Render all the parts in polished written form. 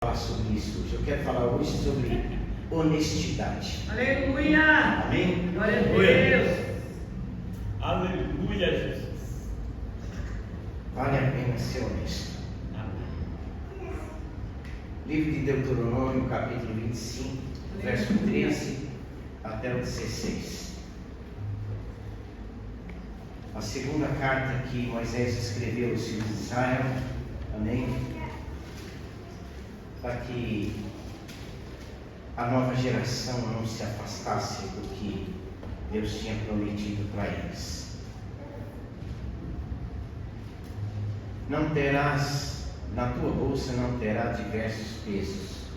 Falar sobre isso hoje. Eu quero falar hoje sobre honestidade. Aleluia! Amém? Glória a Deus! Aleluia, Jesus. Vale a pena ser honesto. Amém. Livro de Deuteronômio, capítulo 25, verso 13 até o 16. A segunda carta que Moisés escreveu aos filhos de Israel. Amém? Para que a nova geração não se afastasse do que Deus tinha prometido para eles. Não terás, na tua bolsa não terá diversos pesos,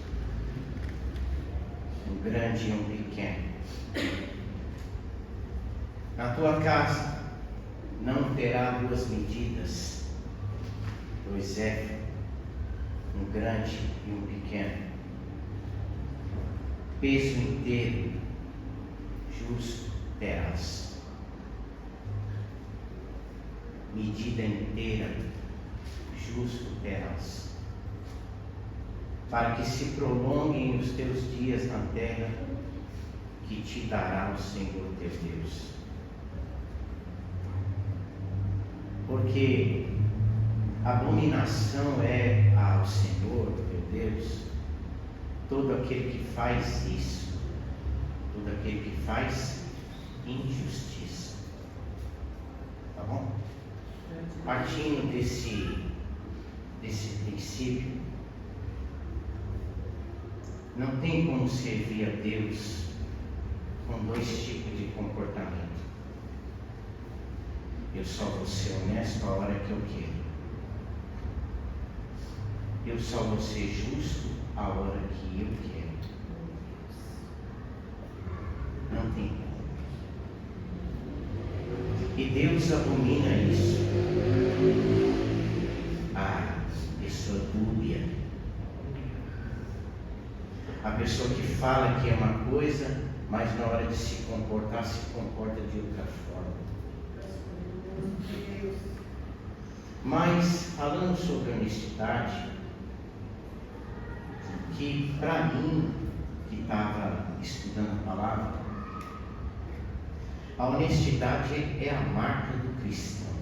um grande e um pequeno. Na tua casa não terá duas medidas, dois éfos, um grande e um pequeno. Peso inteiro, justo terás. Medida inteira, justo terás. Para que se prolonguem os teus dias na terra que te dará o Senhor teu Deus. Porque abominação é ao Senhor teu Deus todo aquele que faz isso, todo aquele que faz injustiça. Tá bom? Partindo desse princípio, não tem como servir a Deus com dois tipos de comportamento. Eu só vou ser honesto a hora que eu quero. Eu só vou ser justo a hora que eu quero. Não tem como. E Deus abomina isso. A pessoa dúbia. A pessoa que fala que é uma coisa, mas na hora de se comportar, se comporta de outra forma. Mas, falando sobre honestidade, que para mim, que estava estudando a palavra, a honestidade é a marca do cristão.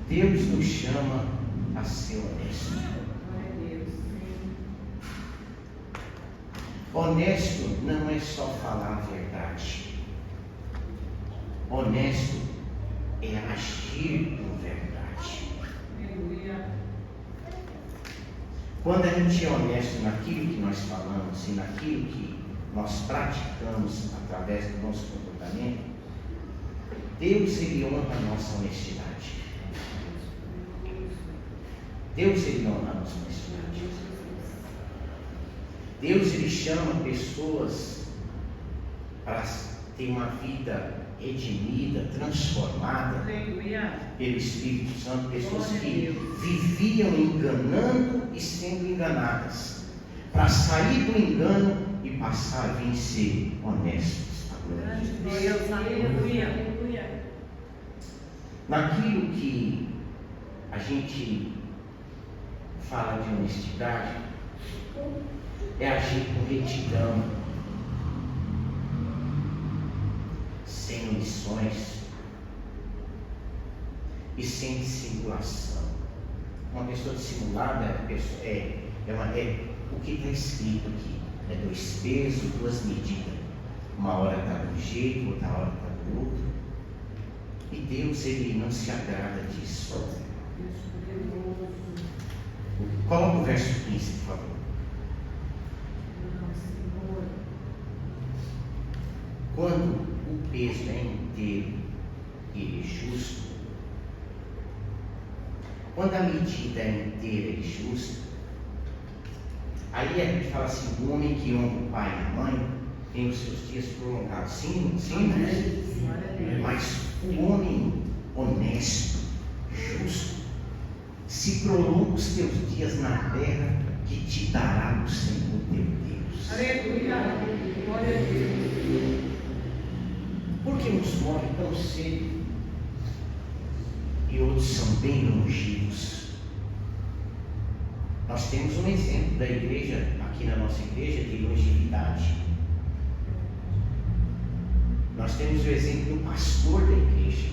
Deus nos chama a ser honesto. Honesto não é só falar a verdade. Honesto é agir com verdade. Quando a gente é honesto naquilo que nós falamos e naquilo que nós praticamos através do nosso comportamento, Deus ele honra a nossa honestidade. Deus ele honra a nossa honestidade. Deus ele chama pessoas para ter uma vida redimida, transformada pelo Espírito Santo, pessoas que viviam enganando e sendo enganadas, para sair do engano e passar a vir ser honestos. Deus, aleluia. Naquilo que a gente fala de honestidade, é agir com retidão, sem omissões e sem dissimulação. Uma pessoa dissimulada é o que está escrito aqui. É dois pesos, duas medidas. Uma hora está de um jeito, outra hora está do outro. E Deus ele não se agrada disso. Coloca o verso 15, por favor. Quando o peso é inteiro e justo, quando a medida é inteira e justa, aí a gente fala assim: o homem que honra o pai e a mãe tem os seus dias prolongados. Sim, né? Mas o homem honesto, justo, se prolonga os teus dias na terra que te dará o Senhor teu Deus. Aleluia. Glória a Deus. Porque uns morrem tão cedo e outros são bem longevos. Nós temos um exemplo da igreja, aqui na nossa igreja, de longevidade. Nós temos o exemplo do pastor da igreja.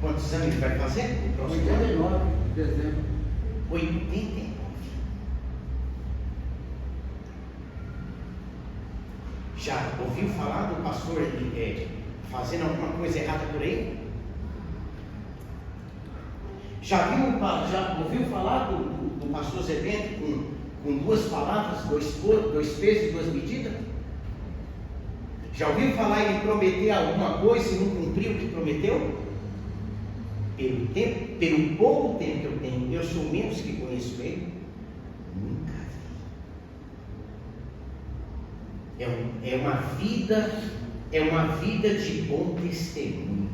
Quantos anos ele vai fazer? 89 de dezembro. 89. Já ouviu falar do pastor fazendo alguma coisa errada por aí? Já ouviu falar do pastor Zé Bento com duas palavras, dois pesos e duas medidas? Já ouviu falar em prometer alguma coisa e não cumpriu o que prometeu? Pelo pouco tempo que eu tenho, eu sou menos que conheço ele, nunca vi. É uma vida de bom testemunho.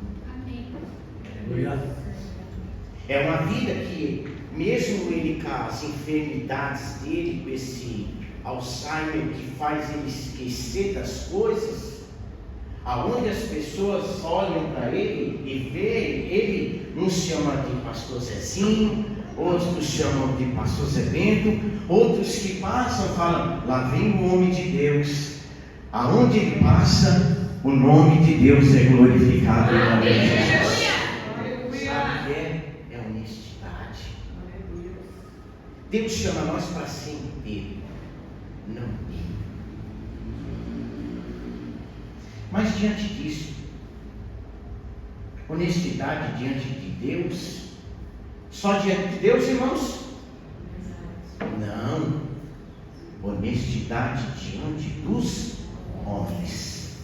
É uma vida que, mesmo ele com as enfermidades dele, com esse Alzheimer que faz ele esquecer das coisas, aonde as pessoas olham para ele e veem, ele nos chama de pastor Zezinho, outros nos chamam de pastor Zé Bento, outros que passam falam, lá vem o homem de Deus. Aonde ele passa, o nome de Deus é glorificado. Amém. Sabe o que é honestidade. Deus chama nós para ser inteiro, não meio. Mas diante disso, honestidade diante de Deus, só diante de Deus, irmãos? Não. Honestidade diante dos homens.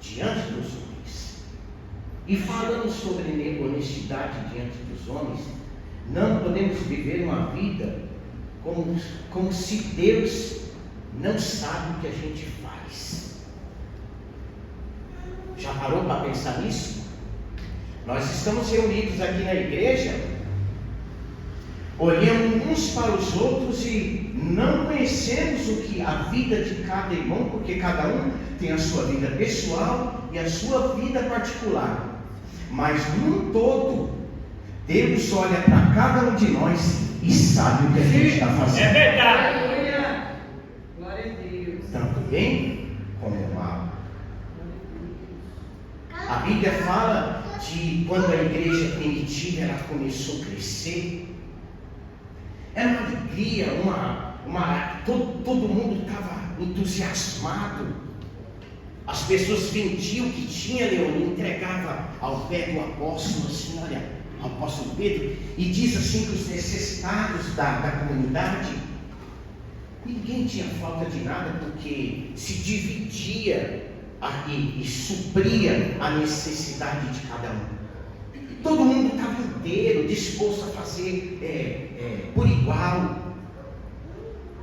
Diante dos homens. E falando sobre honestidade diante dos homens, não podemos viver uma vida como se Deus não sabe o que a gente faz. Já parou para pensar nisso? Nós estamos reunidos aqui na igreja, olhamos uns para os outros e não conhecemos o que a vida de cada irmão, porque cada um tem a sua vida pessoal e a sua vida particular. Mas num todo, Deus olha para cada um de nós e sabe o que a gente está fazendo. É verdade. Glória a Deus. Tanto bem como mal. A Bíblia fala de quando a igreja primitiva ela começou a crescer. Era uma alegria, todo mundo estava entusiasmado. As pessoas vendiam o que tinha, Leoni, entregava ao pé do apóstolo, assim, olha, ao apóstolo Pedro, e diz assim que os necessitados da comunidade, ninguém tinha falta de nada, porque se dividia e supria a necessidade de cada um. Todo mundo estava inteiro, disposto a fazer por igual.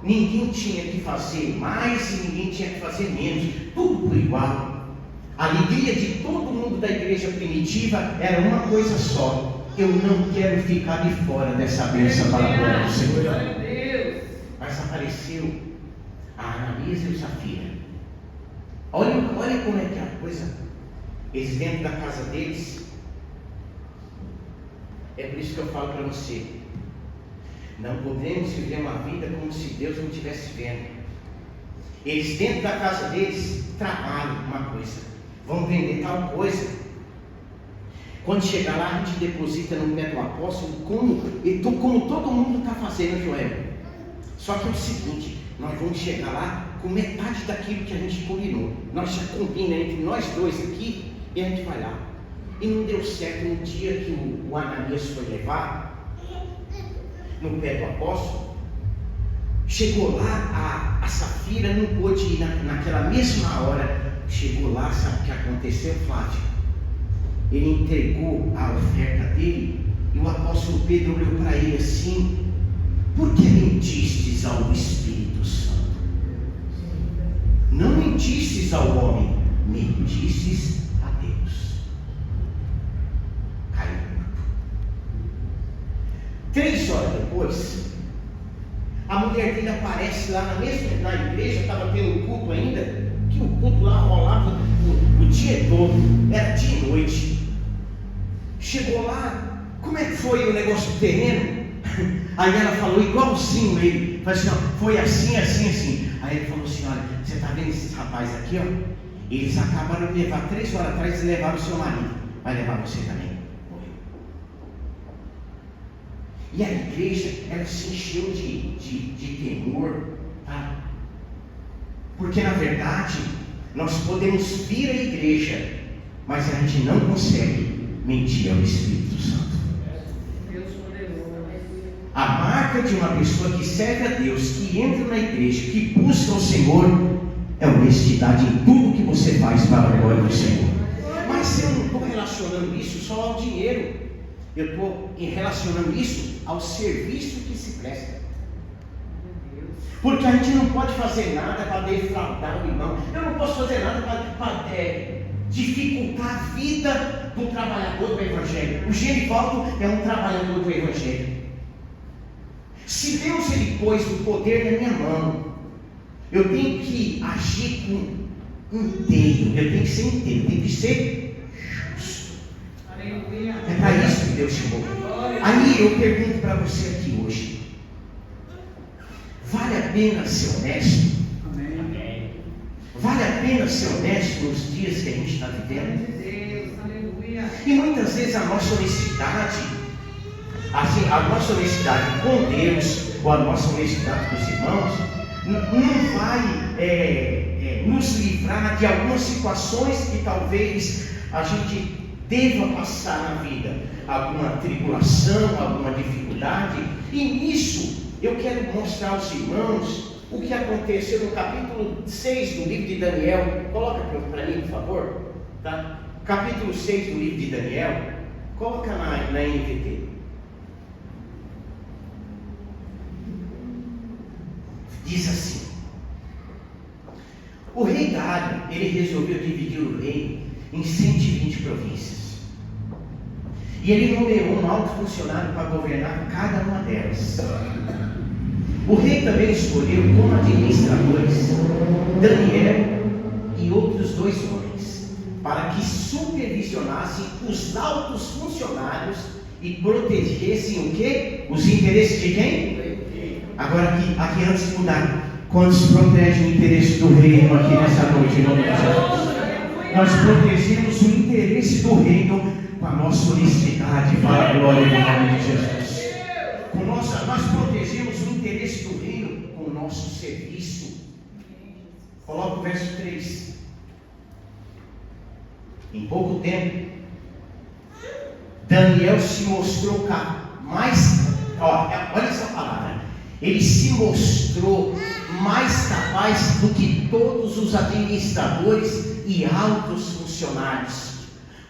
Ninguém tinha que fazer mais e ninguém tinha que fazer menos. Tudo por igual. A alegria de todo mundo da igreja primitiva era uma coisa só: eu não quero ficar de fora dessa bênção para a glória do Senhor. Glória a Deus. Mas apareceu a Ananias e o Safira. Olha como é que é a coisa. Eles dentro da casa deles. É por isso que eu falo para você: não podemos viver uma vida como se Deus não estivesse vendo. Eles dentro da casa deles trabalham uma coisa, vão vender tal coisa. Quando chegar lá, a gente deposita no pé do apóstolo, como todo mundo está fazendo, Joel. Só que é o seguinte: nós vamos chegar lá com metade daquilo que a gente combinou. Nós já combinamos entre nós dois aqui e a gente vai lá. E não deu certo. No dia que o Ananias foi levar no pé do apóstolo, chegou lá, a Safira não pôde ir naquela mesma hora. Chegou lá, sabe o que aconteceu, Flávio? Ele entregou a oferta dele e o apóstolo Pedro olhou para ele assim: por que mentistes ao Espírito Santo? Não mentistes ao homem, mentistes a Deus. Caiu morto. 3 horas depois, a mulher dele aparece lá na igreja, estava tendo culto ainda, que o culto lá rolava o dia todo, era dia e noite. Chegou lá, como é que foi o negócio do terreno? Aí ela falou igualzinho ele. Falou assim, não, foi assim, assim, assim. Aí ele falou assim, olha, você está vendo esses rapazes aqui, ó? Eles acabaram de levar 3 horas atrás e levaram o seu marido. Vai levar você também. Morreu. E a igreja, ela se encheu de temor, tá? Porque na verdade, nós podemos vir à igreja, mas a gente não consegue mentir ao Espírito Santo. Deus poderoso. A marca de uma pessoa que serve a Deus, que entra na igreja, que busca o Senhor, é honestidade em tudo que você faz para a glória do Senhor. Mas eu não estou relacionando isso só ao dinheiro. Eu estou relacionando isso ao serviço que se presta. Porque a gente não pode fazer nada para defraudar o irmão. Eu não posso fazer nada para dificultar a vida do trabalhador do Evangelho. O Genivaldo é um trabalhador do Evangelho. Se Deus ele pôs o poder na minha mão, eu tenho que agir com inteiro. Eu tenho que ser inteiro, eu tenho que ser justo. Aleluia. É para isso que Deus chamou. Aí eu pergunto para você aqui hoje: vale a pena ser honesto? Amém. Vale a pena ser honesto nos dias que a gente está vivendo? Deus, aleluia. E muitas vezes a nossa honestidade, assim, a nossa honestidade com Deus, ou a nossa honestidade com os irmãos, não vai nos livrar de algumas situações que talvez a gente deva passar na vida, alguma tribulação, alguma dificuldade. E nisso eu quero mostrar aos irmãos o que aconteceu no capítulo 6 do livro de Daniel. Coloca para mim, por favor, tá? Capítulo 6 do livro de Daniel. Coloca na NVT. Diz assim: o rei Dário, ele resolveu dividir o reino em 120 províncias. E ele nomeou um alto funcionário para governar cada uma delas. O rei também escolheu como administradores Daniel e outros 2 homens, para que supervisionassem os altos funcionários e protegessem o quê? Os interesses de quem? Agora aqui antes de mudar, quantos protegem o interesse do reino aqui nessa noite, em nome de Jesus? Nós protegemos o interesse do reino com a nossa honestidade, para a glória do nome de Jesus. Nós protegemos o interesse do reino com o nosso serviço. Coloca o verso 3. Em pouco tempo, Daniel se mostrou mais, olha essa palavra, ele se mostrou mais capaz do que todos os administradores e altos funcionários.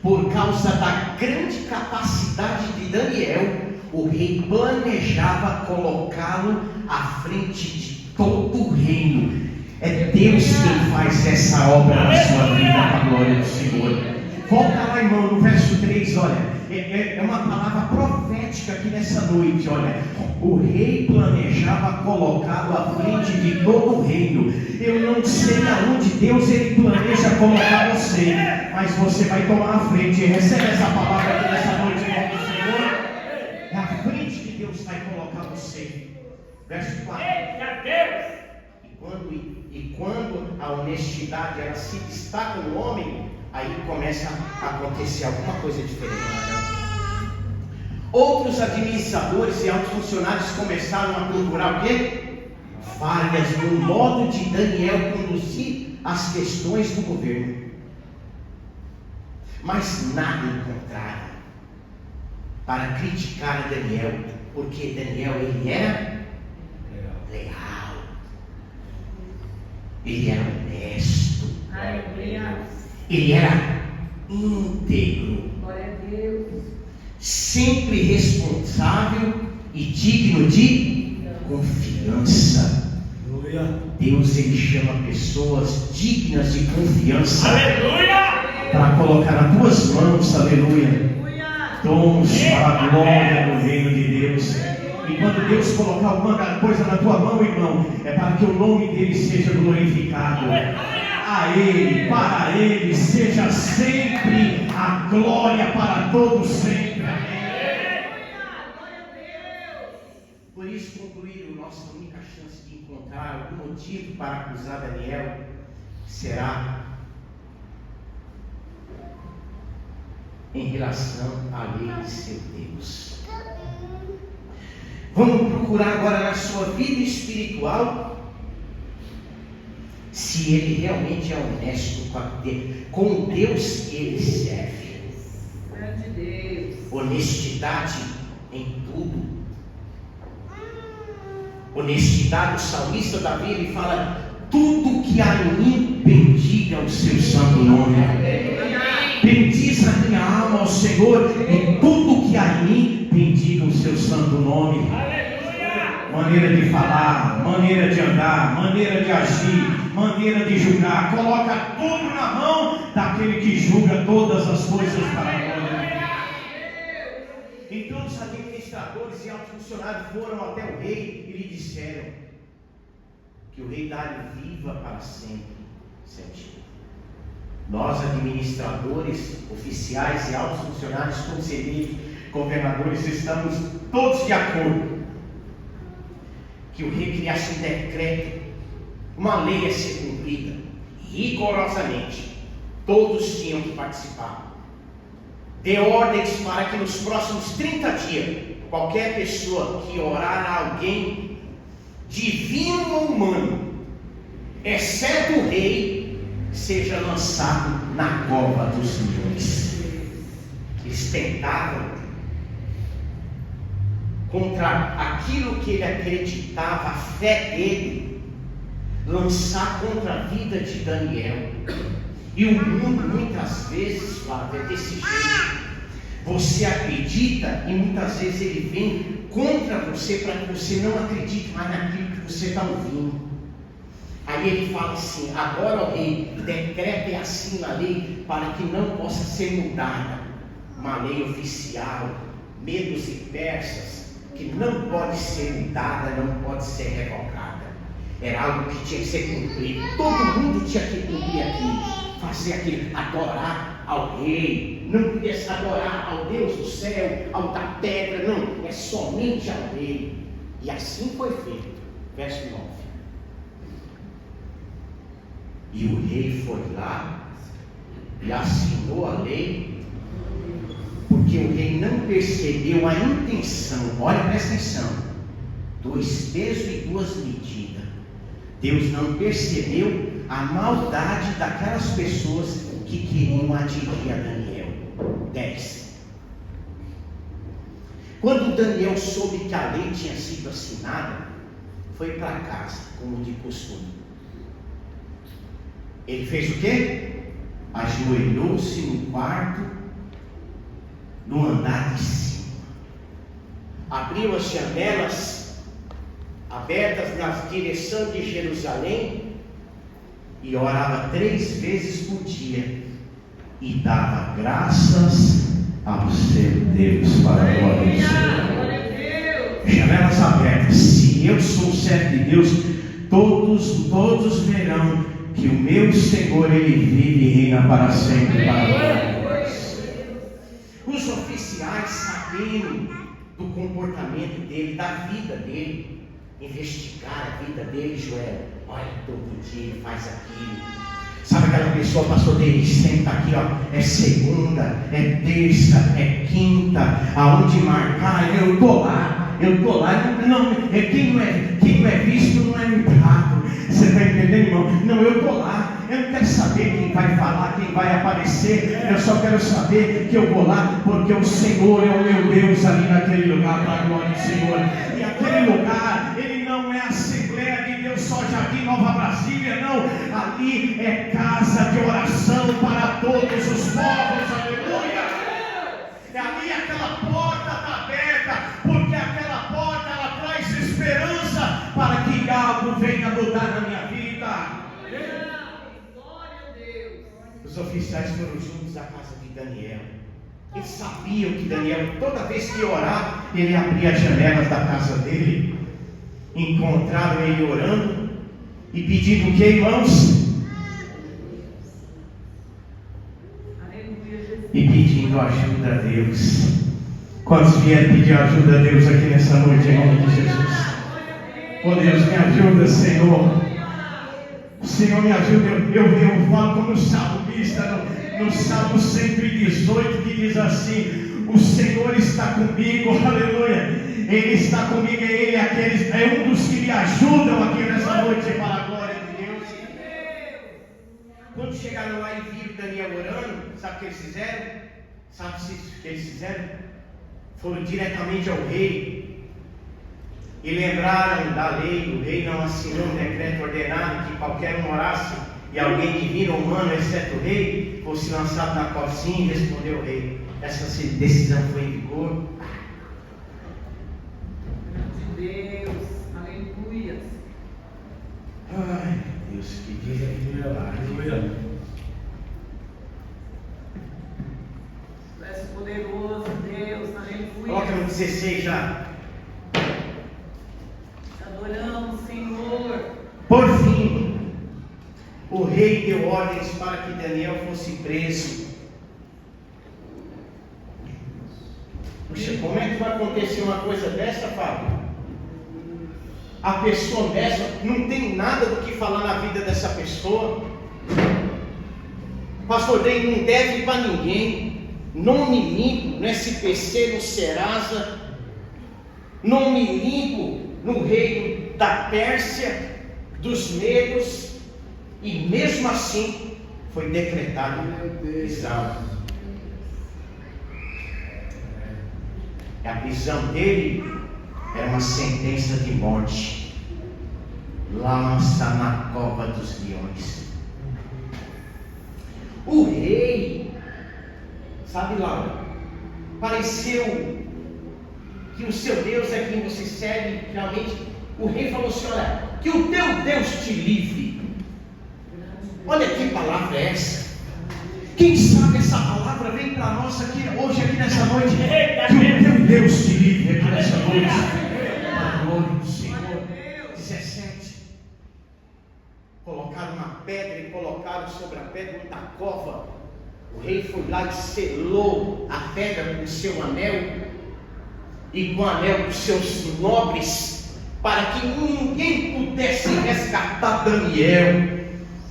Por causa da grande capacidade de Daniel, o rei planejava colocá-lo à frente de todo o reino. É Deus quem faz essa obra na sua vida, para a glória do Senhor. Volta lá, irmão, no verso 3, olha. É uma palavra profética aqui nessa noite, olha. O rei planejava colocá-lo à frente de todo o reino. Eu não sei aonde Deus ele planeja colocar você, mas você vai tomar a frente. Recebe essa palavra aqui nessa noite, em nome do Senhor. É a frente que Deus vai colocar você. Verso 4. E quando a honestidade ela se destaca no homem, aí começa a acontecer alguma coisa diferente. Outros administradores e altos funcionários começaram a procurar o quê? Falhas no modo de Daniel conduzir as questões do governo. Mas nada encontraram para criticar Daniel, porque Daniel ele era leal, ele era honesto, ele era íntegro, Glória a Deus. sempre responsável e digno de confiança. Deus ele chama pessoas dignas de confiança. Aleluia! Para colocar nas tuas mãos, aleluia, dons para a glória do reino de Deus. E quando Deus colocar alguma coisa na tua mão, irmão, é para que o nome dele seja glorificado. A ele, para ele, seja sempre a glória para todos sempre. nossa única chance de encontrar algum motivo para acusar Daniel será em relação à lei de seu Deus. Vamos procurar agora na sua vida espiritual se ele realmente é honesto com o Deus que ele serve. Grande Deus. Honestidade em tudo. Honestidade, o salmista Davi, ele fala: tudo que há em mim, bendiga o seu santo nome. Bendiza a minha alma ao Senhor, e tudo que há em mim, bendiga o seu santo nome. Maneira de falar, maneira de andar, maneira de agir, maneira de julgar, coloca tudo na mão daquele que julga todas as coisas para a glória. Então os administradores e altos funcionários foram até o rei e lhe disseram que o rei Dário viva para sempre. 7. Nós, administradores, oficiais e altos funcionários, conselheiros, governadores, estamos todos de acordo que o rei criasse um decreto, uma lei a ser cumprida rigorosamente. Todos tinham que participar. Dê ordens para que nos próximos 30 dias, qualquer pessoa que orar a alguém, divino ou humano, exceto o rei, seja lançado na cova dos leões. Eles tentavam, contra aquilo que ele acreditava, a fé dele, lançar contra a vida de Daniel. E o mundo muitas vezes, Flávio, é desse jeito. Você acredita e muitas vezes ele vem contra você para que você não acredite mais naquilo que você está ouvindo. Aí ele fala assim: agora, ó rei, decreta assim na lei para que não possa ser mudada. Uma lei oficial, medos e persas, que não pode ser mudada, não pode ser revogada. Era algo que tinha que ser cumprido. Todo mundo tinha que cumprir aquilo, fazer aquilo, adorar ao rei. Não podia se adorar ao Deus do céu, ao da pedra, não, é somente ao rei. E assim foi feito. Verso 9. E o rei foi lá e assinou a lei, porque o rei não percebeu a intenção, olha, presta atenção, 2 pesos e 2 medidas. Deus não percebeu a maldade daquelas pessoas que queriam atingir a Daniel. 10. Quando Daniel soube que a lei tinha sido assinada, foi para casa, como de costume. Ele fez o quê? Ajoelhou-se no quarto, no andar de cima. Abriu as janelas abertas na direção de Jerusalém e orava 3 vezes por dia e dava graças ao seu Deus, para a glória do Senhor. Janelas abertas. Se eu sou servo de Deus, todos verão que o meu Senhor, Ele vive e reina para sempre, para a glória de Deus. Os oficiais, sabendo do comportamento dele, da vida dele, investigar a vida dele, Joel, olha, todo dia ele faz aquilo. Sabe aquela pessoa, pastor dele, senta aqui, ó, é segunda, é terça, é quinta, aonde marcar, eu tô lá, não, quem não é visto não é lembrado. Você está entendendo, irmão? Não, eu estou lá, eu não quero saber quem vai falar, quem vai aparecer, eu só quero saber que eu vou lá, porque o Senhor é o meu Deus ali naquele lugar, para a glória do Senhor. E aquele lugar, ele não é Assembleia de Deus só Jardim Nova Brasília, não, ali é casa de oração para todos os povos, aleluia. E ali aquela porta está aberta, porque aquela porta ela traz esperança para que algo venha mudar na minha vida. Os oficiais foram juntos à casa de Daniel. Eles sabiam que Daniel, toda vez que orar, ele abria as janelas da casa dele. Encontraram ele orando e pedindo o que, irmãos? E pedindo ajuda a Deus. Quantos vieram pedir ajuda a Deus aqui nessa noite, em nome de Jesus? Oh Deus, me ajuda, Senhor. Senhor, me ajuda. Eu falo como salmista no Salmo 118, que diz assim: o Senhor está comigo, aleluia. Ele está comigo, é um dos que me ajudam aqui nessa noite, para a glória de Deus. Quando chegaram lá e viram Daniel orando, sabe o que eles fizeram? Sabe o que eles fizeram? Foram diretamente ao rei e lembraram da lei. O rei não assinou um decreto ordenado que qualquer um orasse e alguém divino ou humano, exceto o rei, fosse lançado na cozinha. E respondeu o rei. Essa decisão foi em vigor. Deus, aleluia. Ai, Deus, que dia. Aleluia. Tu és poderoso, Deus, Coloca no aleluia. 16 já. Te adoramos, Senhor. Por fim, o rei deu ordens para que Daniel fosse preso. Puxa, como é que vai acontecer uma coisa dessa, Fábio? A pessoa dessa não tem nada do que falar na vida dessa pessoa. Pastor Dei não deve para ninguém. Nome limpo no SPC, no Serasa. Nome limpo no reino da Pérsia, dos Medos. E mesmo assim foi decretado prisão. A prisão dele era uma sentença de morte, lança na cova dos leões. O rei, sabe, Laura, pareceu que o seu Deus é quem você serve. Realmente o rei falou assim: olha, que o teu Deus te livre. Olha que palavra é essa. Quem sabe essa palavra vem para nós aqui hoje, aqui nessa noite. Que o teu Deus te livre aqui nessa noite. A glória do Senhor. 17. Colocaram uma pedra e colocaram sobre a pedra da cova. O rei foi lá e selou a pedra com o seu anel e com o anel dos seus nobres, para que ninguém pudesse resgatar Daniel.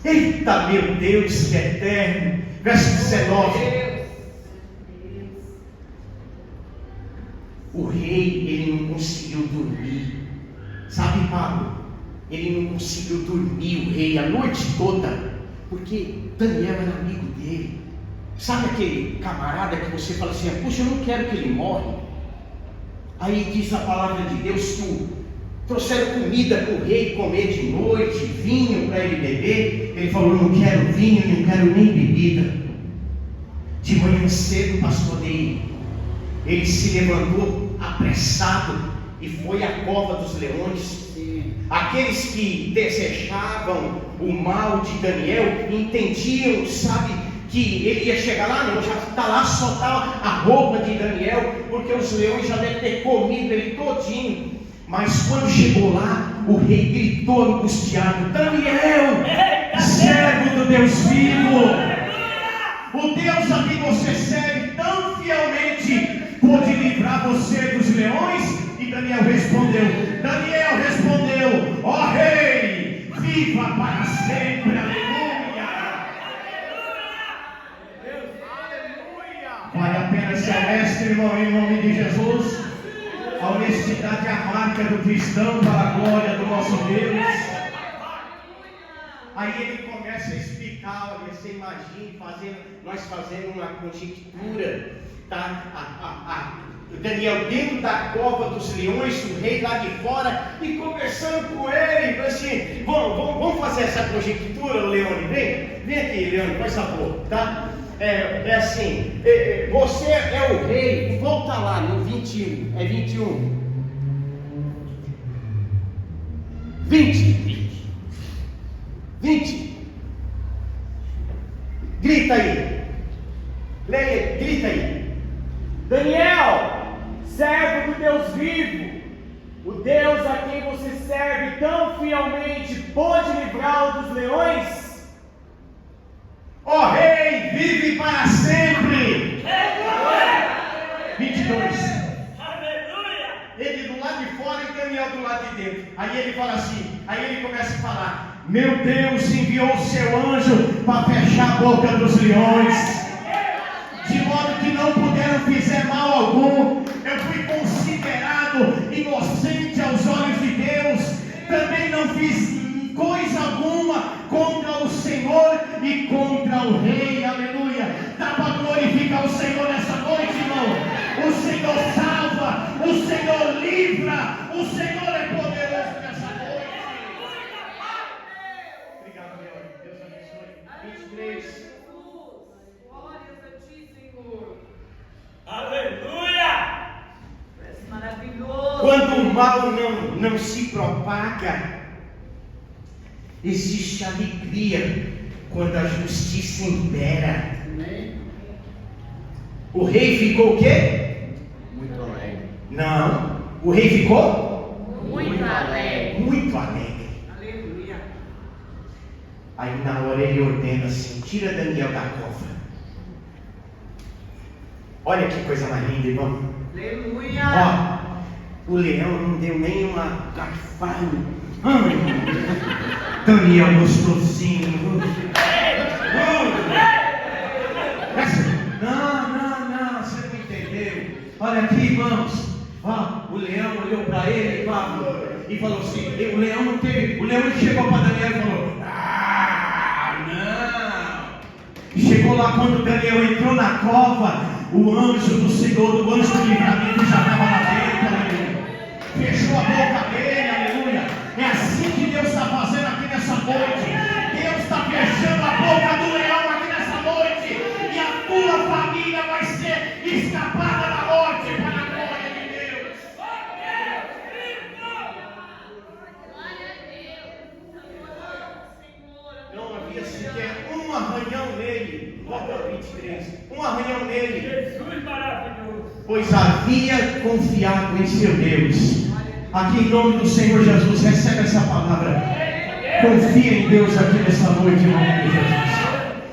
Eita, meu Deus, que é eterno. Verso 19. O rei, ele não conseguiu dormir. Sabe, Pablo? Ele não conseguiu dormir, o rei, a noite toda, porque Daniel era amigo dele. Sabe aquele camarada que você fala assim: puxa, eu não quero que ele morre. Aí diz a palavra de Deus que trouxeram comida para o rei comer de noite, vinho para ele beber. Ele falou: não quero vinho, não quero nem bebida. De manhã cedo, pastor dele, ele se levantou apressado e foi à cova dos leões. Aqueles que desejavam o mal de Daniel entendiam, sabe, que ele ia chegar lá, não, já está lá, só está a roupa de Daniel, porque os leões já devem ter comido ele todinho. Mas quando chegou lá, o rei gritou angustiado: Daniel, servo do Deus vivo, o Deus a quem você serve tão fielmente pode livrar você dos leões? E Daniel respondeu: ó rei, viva para sempre, aleluia. Vale a pena ser honesto, irmão, em nome de Jesus. A honestidade é a marca do cristão, para a glória do nosso Deus. Aí ele começa a explicar: olha, você imagina nós fazendo uma conjectura, tá? Daniel dentro da cova dos leões, o rei lá de fora, e conversando com ele, assim: vamos fazer essa conjectura, Leone, vem aqui, Leone, faz favor, tá? É assim, você é o rei, volta lá no 21, 20, grita aí, leia, grita aí: Daniel, servo do Deus vivo, o Deus a quem você serve tão fielmente pode livrá-lo dos leões? Ó rei, vive para sempre. 22. ele do lado de fora e Daniel do lado de dentro. Aí ele fala assim, aí ele começa a falar: meu Deus enviou o seu anjo para fechar a boca dos leões, de modo que não puderam fazer mal algum. Eu fui considerado inocente aos olhos de Deus, também não fiz coisa alguma contra o Senhor e contra o Rei. Aleluia. Dá para glorificar o Senhor nessa noite, irmão? O Senhor salva, o Senhor livra, o Senhor é poderoso nessa noite. Obrigado, meu Deus abençoe. 23. Glórias a ti, Senhor. Aleluia! És maravilhoso. Quando o mal não se propaga, existe alegria quando a justiça impera. Amém. O rei ficou o quê? Muito alegre. Não. O rei ficou Muito alegre. muito alegre. Aleluia. Aí na hora ele ordena assim: tira Daniel da cova. Olha que coisa mais linda, irmão. Aleluia. Ó, o leão não deu nem uma garfada. Daniel gostosinho. Não, você não entendeu. Olha aqui, irmãos. Ó, o leão olhou para ele e falou assim: o leão não chegou para Daniel e falou: não. E chegou lá quando Daniel entrou na cova, o anjo do Senhor, o anjo do livramento já estava lá dentro, aleluia. Fechou a boca dele, aleluia. É assim que Deus está fazendo aqui nessa noite. Deus está fechando a boca do leão aqui nessa noite. E a tua família vai ser escapada da morte para a glória de Deus. Não havia sequer um arranhão nele. Volta ao 23. Um arranhão nele. Jesus maravilhoso! Pois havia confiado em seu Deus. Aqui em nome do Senhor Jesus, recebe essa palavra. Confia em Deus aqui nessa noite, em nome de Jesus.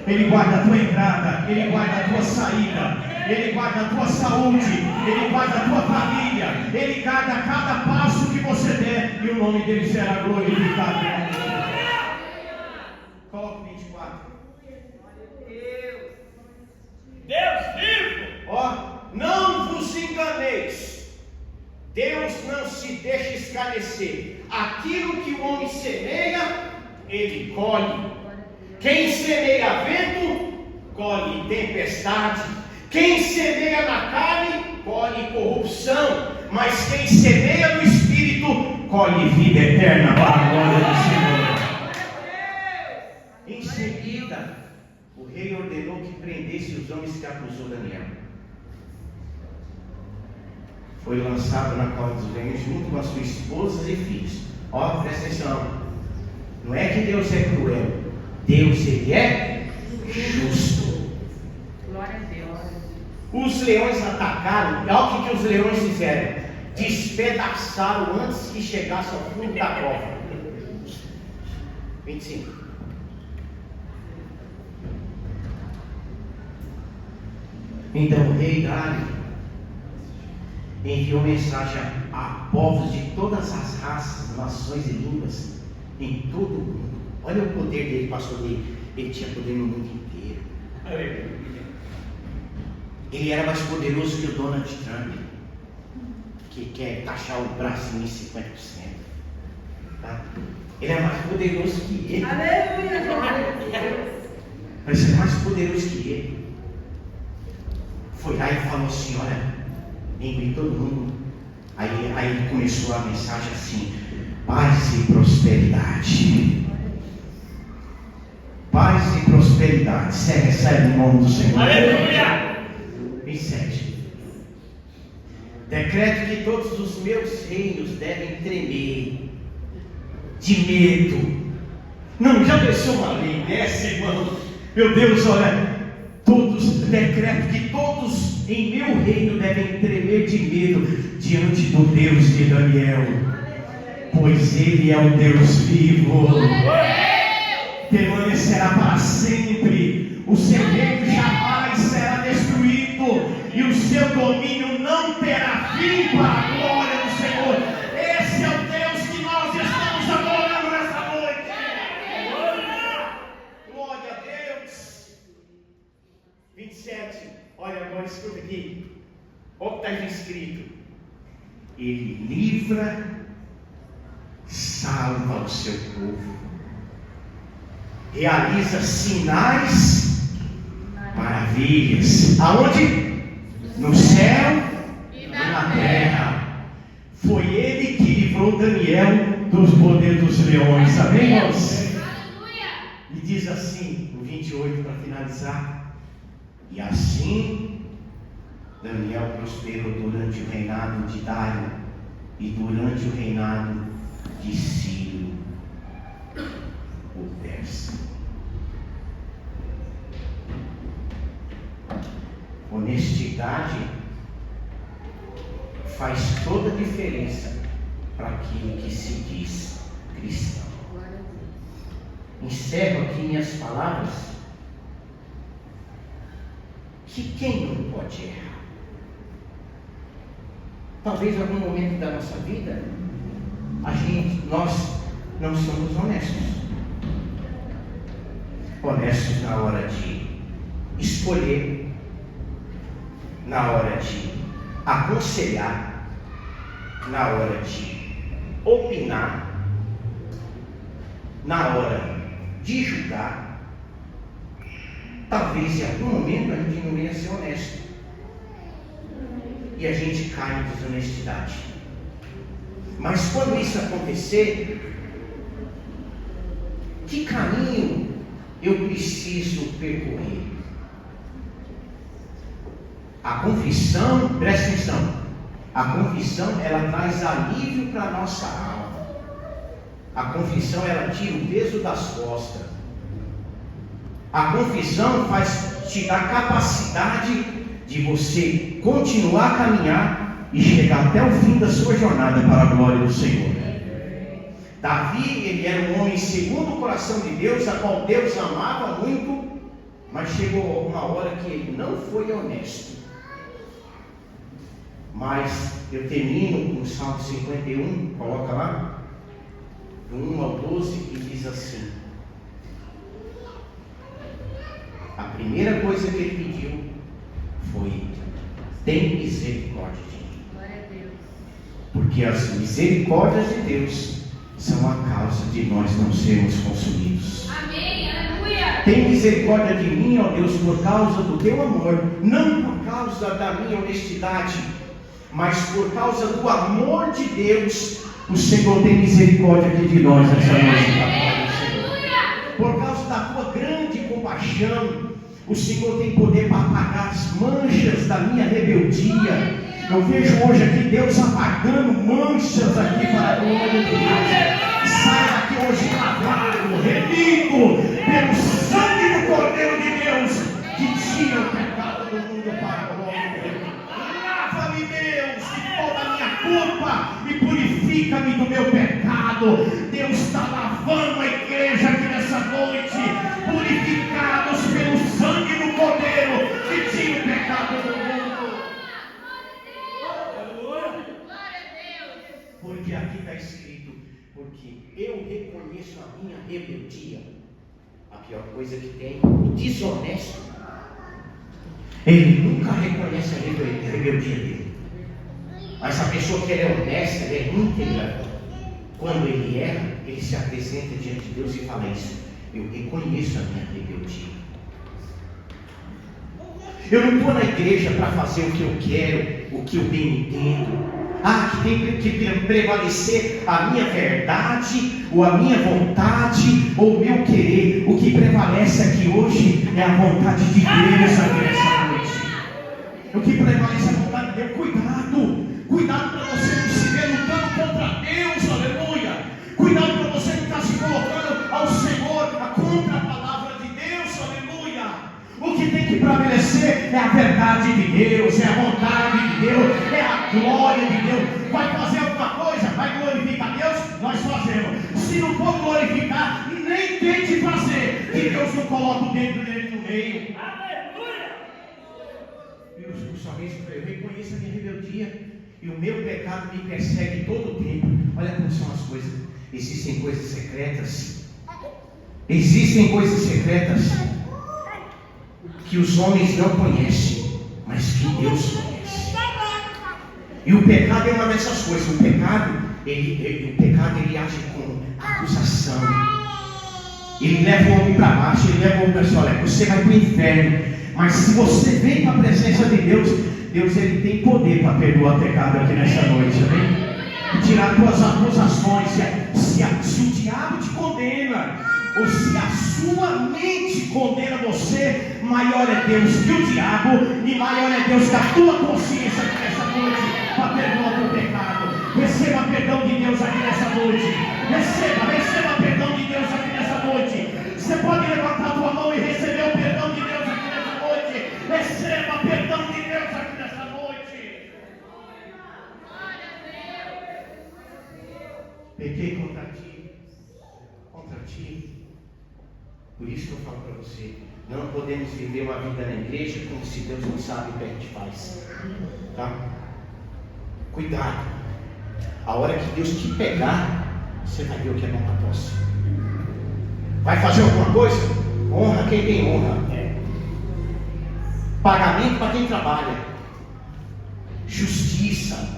Ele guarda a tua entrada, Ele guarda a tua saída, Ele guarda a tua saúde, Ele guarda a tua família, Ele guarda cada passo que você der, e o nome dele será glorificado. Coloca o 24. Deus vivo! Ó, não vos enganeis. Deus não se deixa escarnecer. Aquilo que o homem semeia, ele colhe. Quem semeia vento, colhe tempestade. Quem semeia na carne, colhe corrupção. Mas quem semeia no Espírito, colhe vida eterna para a glória do Senhor. Em seguida, o rei ordenou que prendesse os homens que acusou Daniel. Foi lançado na cova dos leões junto com as suas esposas e filhos. Ó, presta atenção. Não é que Deus é cruel. Deus, ele é justo. Glória a Deus. Os leões atacaram. Olha o que os leões fizeram. Despedaçaram antes que chegasse ao fundo da cova. 25. Então o rei Dário enviou mensagem a povos de todas as raças, nações e línguas em todo o mundo. Olha o poder dele, pastor dele. Ele tinha poder no mundo inteiro. Aleluia! Ele era mais poderoso que o Donald Trump, que quer taxar o Brasil em 50%. Tá? Ele é mais poderoso que ele. Aleluia. Glória a Deus. Mas ele é mais poderoso que ele. Foi lá e falou assim: olha, em todo mundo. Aí começou a mensagem assim: paz e prosperidade. Paz e prosperidade. Você recebe em nome do Senhor. Aleluia! 27. Decreto que todos os meus reinos devem tremer de medo. Não, já pensou uma lei dessa, irmão? Meu Deus, olha. Decreto que todos em meu reino devem tremer de medo diante do Deus de Daniel, pois Ele é o Deus vivo, permanecerá para sempre, o seu reino jamais será destruído, e o seu domínio não terá fim para a glória do Senhor. Ele livra, salva o seu povo, realiza sinais, maravilhas. Aonde? No céu e na terra. Foi Ele que livrou Daniel dos poderes dos leões. Amém, irmãos? E diz assim, no 28, para finalizar: e assim Daniel prosperou durante o reinado de Dário e durante o reinado de Ciro, o persa. Honestidade faz toda a diferença para aquilo que se diz cristão. Encerro aqui minhas palavras, que quem não pode errar? Talvez em algum momento da nossa vida nós não somos honestos. Honestos na hora de escolher, na hora de aconselhar, na hora de opinar, na hora de julgar. Talvez em algum momento a gente não venha ser honesto e a gente cai em desonestidade. Mas quando isso acontecer, que caminho eu preciso percorrer? A confissão, presta atenção, a confissão ela traz alívio para a nossa alma. A confissão ela tira o peso das costas. A confissão faz te dar capacidade de você continuar a caminhar e chegar até o fim da sua jornada para a glória do Senhor. Davi, ele era um homem segundo o coração de Deus, a qual Deus amava muito, mas chegou uma hora que ele não foi honesto. Mas eu termino com o Salmo 51, coloca lá, do 1 ao 12, que diz assim: a primeira coisa que ele pediu foi: tem misericórdia de mim. Glória a Deus. Porque as misericórdias de Deus são a causa de nós não sermos consumidos. Amém, aleluia. Tem misericórdia de mim, ó Deus, por causa do teu amor, não por causa da minha honestidade, mas por causa do amor de Deus. O Senhor tem misericórdia aqui de nós nessa noite. Por causa da tua grande compaixão, o Senhor tem poder para apagar as manchas da minha rebeldia. Eu vejo hoje aqui Deus apagando manchas aqui para a glória de Deus. Sai daqui hoje lavado, remido pelo sangue do Cordeiro de Deus, que tira o pecado do mundo para a glória de Deus. Lava-me, Deus, de toda a minha culpa e purifica-me do meu pecado. Deus está lavando a igreja aqui nessa noite, purificados pelo sangue do Cordeiro, que tira o pecado do mundo. Porque aqui está escrito: porque eu reconheço a minha rebeldia. A pior coisa que tem, o desonesto, ele nunca reconhece a rebeldia dele. Mas a pessoa que é honesta, ele é íntegra, quando ele erra, ele se apresenta diante de Deus e fala isso: eu reconheço a minha rebeldia. Eu não estou na igreja para fazer o que eu quero, o que eu bem entendo. Que tem que prevalecer a minha verdade, ou a minha vontade, ou o meu querer. O que prevalece aqui hoje é a vontade de Deus aqui nessa noite. O que prevalece é a vontade de Deus. Cuidado para você não se ver lutando contra Deus, aleluia. Cuidado para você não estar se colocando ao Senhor contra a palavra de Deus, aleluia. O que tem que prevalecer é a verdade de Deus, é a vontade de Deus, é a glória de Deus. Vai fazer alguma coisa, vai glorificar Deus, nós fazemos. Se não for glorificar, nem tente fazer, que Deus não coloca o dedo dele no meio. Aleluia! E o salmista, eu reconheço a minha rebeldia e o meu pecado me persegue todo o tempo. Olha como são as coisas. Existem coisas secretas. Existem coisas secretas que os homens não conhecem, mas que Deus conhece. E o pecado é uma dessas coisas. O pecado ele age com acusação. Ele leva o homem para baixo, ele leva o homem para cima. Olha, você vai para o inferno. Mas se você vem para a presença de Deus, Deus ele tem poder para perdoar o pecado aqui nessa noite, amém? E tirar tuas acusações. Se o diabo te condena, ou se a sua mente condena você, maior é Deus que o diabo, e maior é Deus que a tua consciência aqui nessa noite, para perdoar o teu pecado. Receba perdão de Deus aqui nessa noite. Receba perdão de Deus aqui nessa noite. Você pode levantar a tua mão e receber o perdão de Deus aqui nessa noite. Receba perdão de Deus aqui nessa noite. Pequei contra ti. Por isso que eu falo para você, não podemos viver uma vida na igreja como se Deus não sabe o que a gente faz. Tá? Cuidado. A hora que Deus te pegar, você vai ver o que é bom para você. Vai fazer alguma coisa? Honra quem tem honra. Pagamento para quem trabalha. Justiça.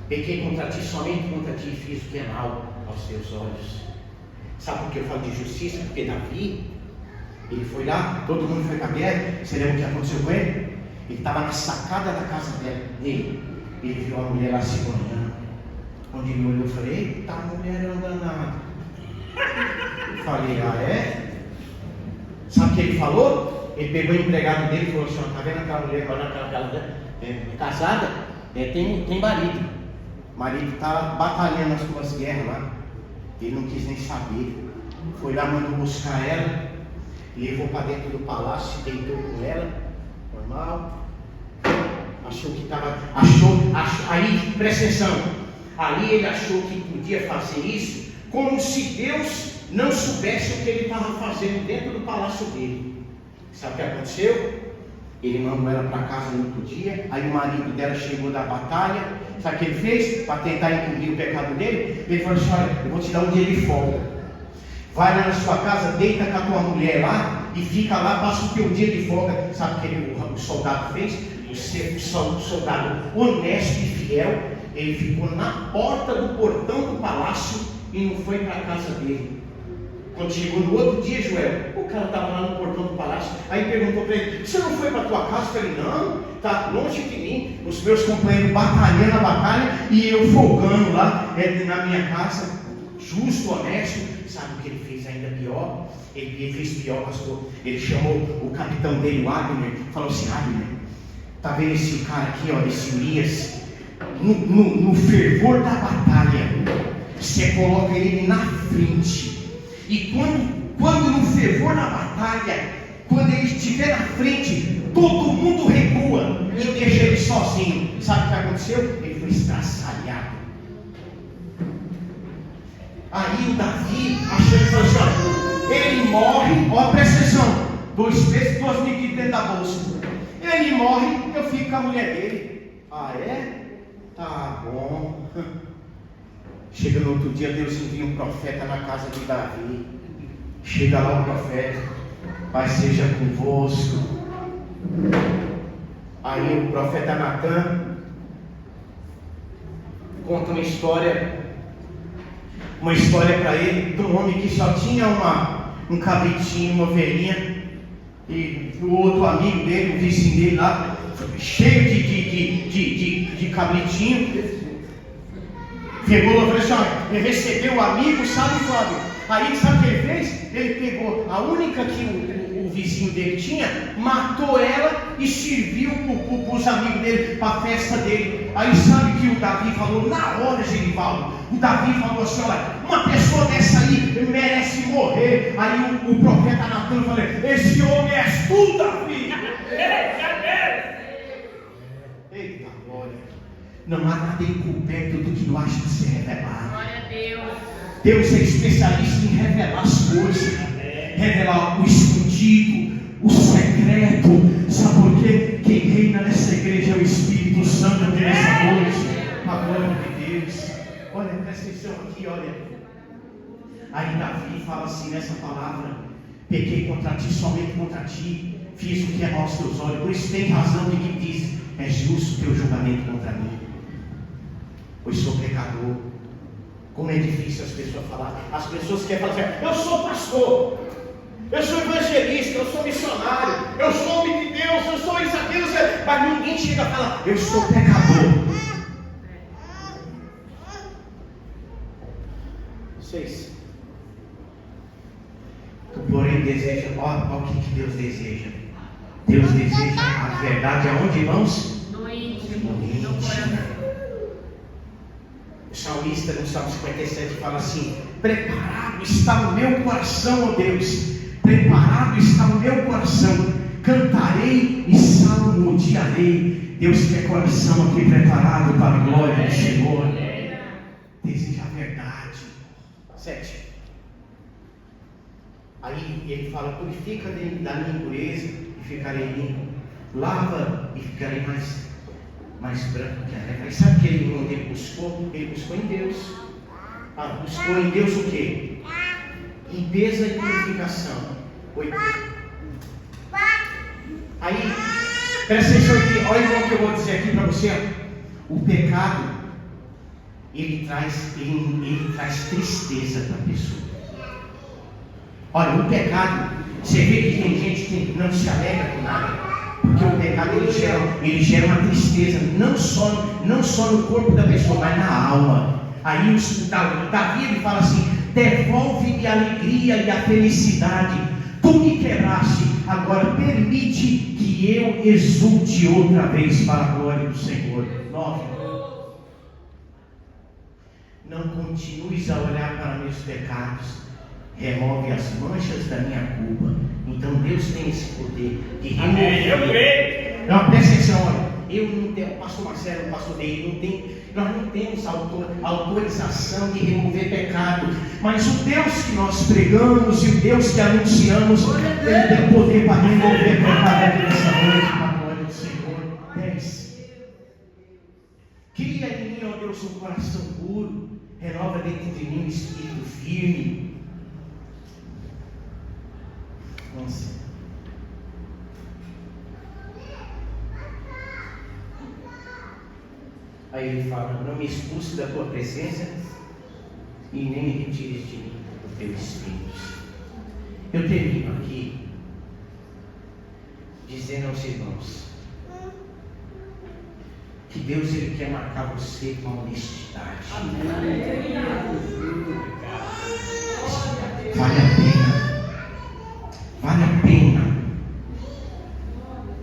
Pequei contra ti, somente contra ti fiz o que é mal aos teus olhos. Sabe por que eu falo de justiça? Porque Davi, ele foi lá, todo mundo foi para a guerra. Você lembra o que aconteceu com ele? Ele estava na sacada da casa dele. Ele viu a mulher lá se banhando. Quando ele olhou, eu falei: eita, a mulher andando na... Eu falei: ah, é? Sabe o que ele falou? Ele pegou o empregado dele e falou assim: está vendo aquela mulher agora casada? Tem marido. O marido está batalhando as tuas guerras lá. Ele não quis nem saber. Foi lá, mandou buscar ela, levou para dentro do palácio, deitou com ela, normal. Achou que estava. Aí, presta atenção. Aí ele achou que podia fazer isso, como se Deus não soubesse o que ele estava fazendo dentro do palácio dele. Sabe o que aconteceu? Ele mandou ela para casa no outro dia. Aí o marido dela chegou da batalha. Sabe o que ele fez? Para tentar encobrir o pecado dele, ele falou assim: olha, eu vou te dar um dia de folga. Vai lá na sua casa, deita com a tua mulher lá e fica lá, passa o teu dia de folga. Sabe o que o soldado fez? O soldado honesto e fiel, ele ficou na porta do portão do palácio e não foi para a casa dele. Quando chegou no outro dia, Joel, o cara estava lá no portão do palácio. Aí perguntou para ele: você não foi para a tua casa? Eu falei: não, está longe de mim. Os meus companheiros batalhando a batalha e eu folgando lá na minha casa. Justo, honesto. Sabe o que ele fez ainda pior? Ele fez pior, pastor. Ele chamou o capitão dele, o Abner, falou assim: Abner, tá vendo esse cara aqui, ó, esse Urias? No fervor da batalha, você coloca ele na frente. E quando no fervor da batalha, quando ele estiver na frente, todo mundo recua e deixa ele sozinho. Sabe o que aconteceu? Ele foi estraçalhado. Aí o Davi achou que falou assim: olha, ele morre, ó, presta atenção, 2 vezes 2 mil dentro da bolsa. Ele morre, eu fico com a mulher dele. Ah, é? Tá bom. Chega no outro dia, Deus envia um profeta na casa de Davi. Chega lá o profeta: Pai seja convosco. Aí o profeta Natan conta uma história para ele de um homem que só tinha um cabritinho, uma ovelhinha, e o outro amigo dele, o vizinho dele lá, cheio de cabritinho. Pegou e falou assim: olha, ele recebeu o amigo, sabe, Flávio? Aí sabe o que ele fez? Ele pegou a única que o vizinho dele tinha, matou ela e serviu para os amigos dele, para a festa dele. Aí sabe que o Davi falou na hora, Genivaldo? O Davi falou assim: olha, uma pessoa dessa aí merece morrer. Aí o profeta Natan falou: esse homem és tu, Davi. Eita glória. Não há nada encoberto do que não acha de ser revelado. Glória a Deus. Deus é especialista em revelar as coisas, revelar o escondido, o secreto. Sabe por quê? Quem reina nessa igreja é o Espírito Santo aqui nessa noite. A glória de Deus. Olha, presta atenção aqui, olha. Aí Davi fala assim nessa palavra: pequei contra ti, somente contra ti. fiz o que é mau aos teus olhos. Por isso tem razão de que diz: é justo o teu julgamento contra mim, pois sou pecador. Como é difícil as pessoas falar. As pessoas querem falar assim: eu sou pastor, eu sou evangelista, eu sou missionário, eu sou homem de Deus, eu sou isso, aquilo, mas ninguém chega a falar: eu sou pecador. Vocês, porém, deseja, olha o que Deus deseja. Deus deseja a verdade aonde, irmãos? No íntimo, No íntimo. no coração. O salmista no Salmo 57 fala assim: preparado está o meu coração, ó Deus, preparado está o meu coração, cantarei e salmodiarei. Deus quer coração aqui preparado para a glória do Senhor. Deseja a verdade. 7. Aí ele fala: purifica da minha impureza e ficarei limpo, lava e ficarei mais branco que a neve. Aí sabe que ele buscou? Ele buscou em Deus. Buscou em Deus o quê? Limpeza e purificação. 8. Aí, presta atenção aqui, olha o que eu vou dizer aqui para você. O pecado, ele traz tristeza para a pessoa. Olha, o pecado, você vê que tem gente que não se alegra com nada, porque o pecado ele gera uma tristeza, não só no corpo da pessoa, mas na alma. Aí Davi ele fala assim: devolve-me a alegria e a felicidade, tu me quebraste, agora permite que eu exulte outra vez para a glória do Senhor. 9. Não continues a olhar para meus pecados, remove as manchas da minha culpa. Então Deus tem esse poder de remover. Eu creio. Não, presta atenção, olha. Eu não tenho, o pastor Marcelo, o pastor Ney, nós não temos autorização de remover pecado. Mas o Deus que nós pregamos e o Deus que anunciamos, Ele tem poder para remover pecado aqui nessa noite, para a glória do Senhor. 10. Cria em mim, ó Deus, um coração puro, renova dentro de mim um espírito firme. 11. Aí ele fala: não me expulse da tua presença e nem me retires de mim o teu Espírito. Eu termino aqui dizendo aos irmãos que Deus ele quer marcar você com honestidade. Vale a pena. Vale a pena.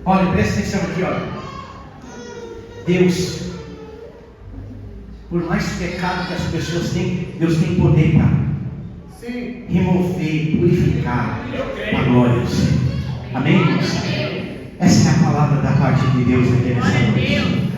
Olha, presta atenção aqui, olha. Deus, por mais pecado que as pessoas têm, Deus tem poder para remover, purificar a glória do Senhor. Amém, irmãos? Essa é a palavra da parte de Deus aqui nessa noite.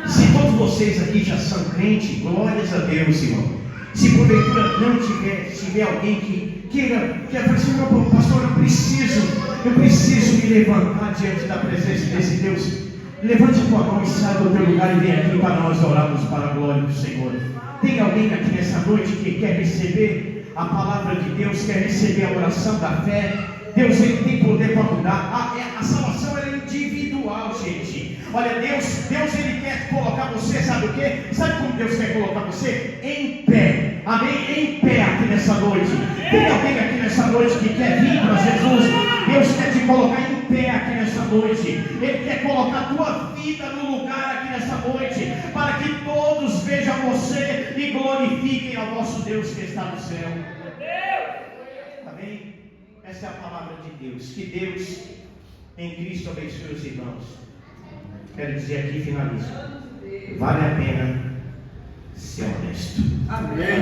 Se todos vocês aqui já são crentes, glórias a Deus, irmão. Se porventura não tiver alguém que queira falar assim: meu pastor, eu preciso me levantar diante da presença desse Deus. Levante a tua mão e saia do teu lugar e vem aqui para nós orarmos para a glória do Senhor. Tem alguém aqui nessa noite que quer receber a palavra de Deus, quer receber a oração da fé? Deus ele tem poder para mudar. A salvação é individual, gente. Olha, Deus ele quer colocar você, sabe o quê? Sabe como Deus quer colocar você? Em pé. Amém? Em pé aqui nessa noite. Tem alguém aqui nessa noite que quer vir para Jesus? Deus quer te colocar em pé aqui nessa noite. Ele quer colocar a tua vida no lugar aqui nessa noite, para que todos vejam você e glorifiquem ao vosso Deus que está no céu. Amém? Essa é a palavra de Deus. Que Deus em Cristo abençoe os irmãos. Quero dizer aqui e finalizo: vale a pena ser honesto. Amém.